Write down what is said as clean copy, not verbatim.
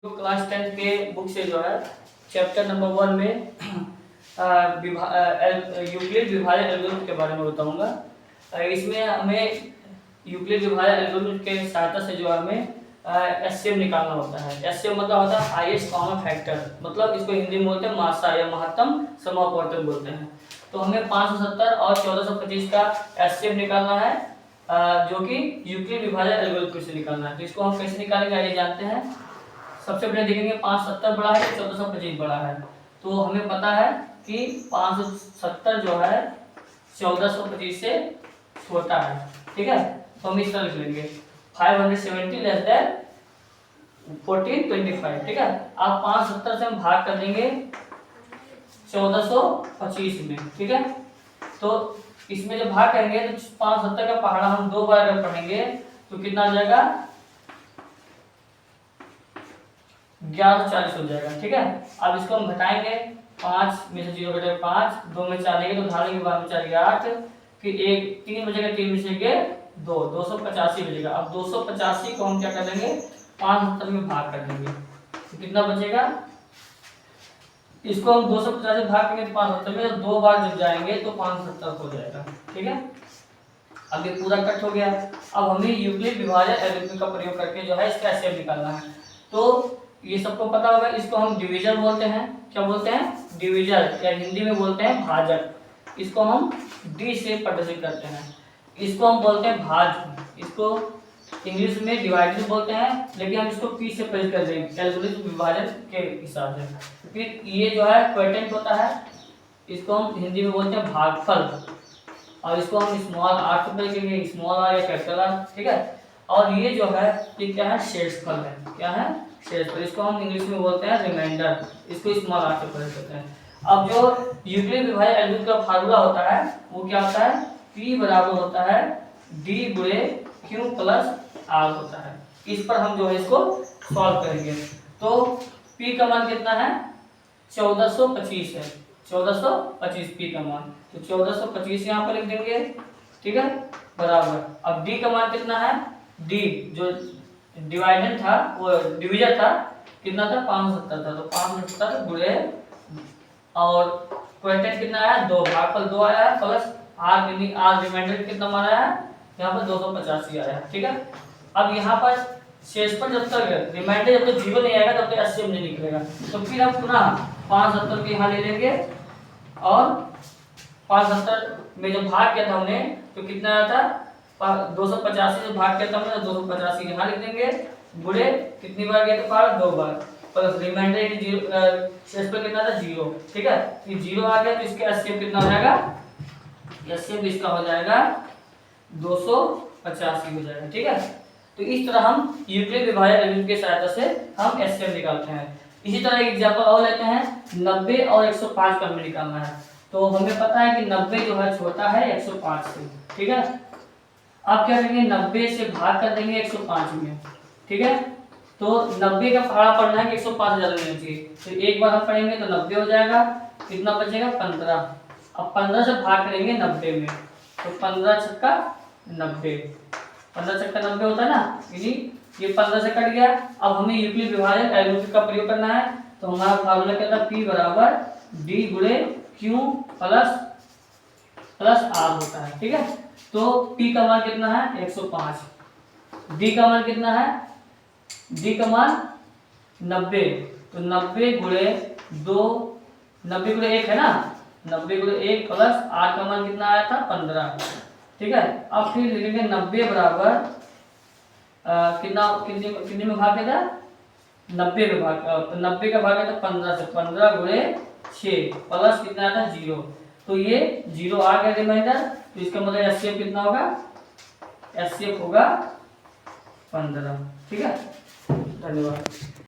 जो क्लास 10 के बुक से जो है चैप्टर नंबर 1 में यूक्लिड विभाजन एल्गोरिथम के बारे में बताऊंगा। इसमें हमें यूक्लिड विभाजन एल्गोरिथम के सहायता से जो हमें एचसीएफ निकालना होता है। एचसीएफ मतलब होता है हाईएस्ट कॉमन फैक्टर, मतलब इसको हिंदी में बोलते हैं मासा या महत्तम समापवर्तक बोलते हैं। तो हमें 570 और 1425 का एचसीएफ निकालना है, जो कि यूक्लिड विभाजन एल्गोरिथम से निकालना है। तो इसको हम कैसे निकालेंगे आइए जानते हैं। सबसे पहले देखेंगे 570 बड़ा है 1425 बड़ा है। तो हमें पता है कि 570 जो है 1425 से छोटा है, ठीक है। तो हम इस तरह लिख लेंगे 570 लेस देन 1425, ठीक है। अब 570 से हम भाग कर देंगे 1425 में, ठीक है। तो इसमें जब भाग करेंगे तो 570 का पहाड़ा हम दो बार अगर पढ़ेंगे तो कितना आ जाएगा 1140 हो जाएगा, ठीक है। अब इसको हम घटाएंगे 5 में से 0 घटे 5, 2 में 4 लेंगे तो ढालेंगे 12 में 4 8, फिर 1 3 बचेगा, 3 में से 2 285 बचेगा। अब 285 को हम क्या कर देंगे 570 में भाग कर देंगे तो कितना बचेगा, इसको हम 285 भाग करेंगे 570 में, तो दो बार जब जाएंगे तो 570 हो जाएगा, ठीक है। अब ये पूरा कट हो गया। अब हमें यूक्लिड विभाजन एल्गोरिथम का प्रयोग करके जो है इसका एचसीएफ निकालना है। तो ये सबको पता होगा, इसको हम डिवीजर बोलते हैं। क्या बोलते हैं? डिवीजर, या हिंदी में बोलते हैं भाजक। इसको हम डी से प्रदर्शित करते हैं। इसको हम बोलते हैं भाज्य, इसको इंग्लिश में डिवाइडेड बोलते हैं, लेकिन हम इसको पी से प्रदर्शित कर देंगे एल्गोरिथम विभाजन के हिसाब से। फिर ये जो है क्वोटिएंट होता है, इसको हम हिंदी में बोलते हैं भागफल, और इसको हम स्मॉल आर से लिखेंगे, स्मॉल आर या कैपिटल आर, ठीक है। और ये जो है ये क्या है, शेषफल है। क्या है? शेषफल। इसको हम इंग्लिश में बोलते हैं रिमाइंडर, इसको स्मॉल आर से प्रदर्शित करते हैं। अब जो यूक्लिड विभाजन एल्गोरिथम का फार्मूला होता है वो क्या होता है, P बराबर होता है D गुणे Q प्लस R होता है। इस पर हम जो है इसको सॉल्व करेंगे। तो P का मान कितना है, 1425 है, 1425 P का मान, तो 1425 यहाँ पर लिख देंगे, ठीक है, बराबर। अब D का मान कितना है, D जो डिवाइडेंट था वो डिवीजर था, कितना था 570 था, तो 570 गुणे और क्वोटिएंट कितना आया 2, भागफल 2 आया है, प्लस आर रिमाइंडर कितना मान आया है यहाँ पर 285 आया है, ठीक है। अब यहाँ पर शेषफल जब तक रिमाइंडर जब तक 0 नहीं आएगा तब तक एचसीएफ नहीं निकलेगा। तो फिर हम पुनः 570 के यहाँ ले लेंगे और 570 में जब भाग किया था हमने तो कितना आया था 285 से भाग किया था हमने, तो 285 यहाँ लिख देंगे, गुणे कितनी बार गया था पार 2 बार, प्लस रिमाइंडर 0, शेषफल कितना था 0, ठीक है। फिर 0 आ गया तो इसके एचसीएफ कितना हो जाएगा, एचसीएफ इसका हो जाएगा 285 हो जाएगा, ठीक है। तो इस तरह हम यूक्लिड विभाजन एल्गोरिथम की सहायता से हम एचसीएफ निकालते हैं। इसी तरह एक एग्जांपल और लेते हैं, 90 और 105 का हमें निकालना है। तो हमें पता है कि 90 जो है छोटा है 105 से, ठीक है। अब क्या करेंगे 90 से भाग कर देंगे 105 में, ठीक है। तो 90 का पहाड़ा पढ़ना है कि 105 से ज्यादा नहीं चाहिए, तो एक बार हम पढ़ेंगे तो 90 हो जाएगा, कितना बचेगा 15। अब 15 से भाग करेंगे 90 में, तो 15 छक्का 90, 15 छक्का 90 होता है ना, ये 15 से कट गया। अब हमें यूक्लिड विभाजन एल्गोरिथम का प्रयोग करना है, तो हमारा फार्मूला क्या था, P बराबर D गुणे Q प्लस R होता है, ठीक है। तो P का मान कितना है 105, D का मान कितना है, D का मान 90, तो 90 गुणे 2, 90 गुणे 1 है ना, 90 गुणे 1 प्लस R का मान कितना आया था 15, ठीक है। अब फिर लिखेंगे 90 बराबर कितने में भाग किया था 90 में भाग, 90 का भाग है तो 15 से, 15 गुणे 6 प्लस कितना आता है 0, तो ये 0 आ गया रिमाइंडर, तो इसका मतलब एचसीएफ कितना होगा, एचसीएफ होगा 15, ठीक है। धन्यवाद।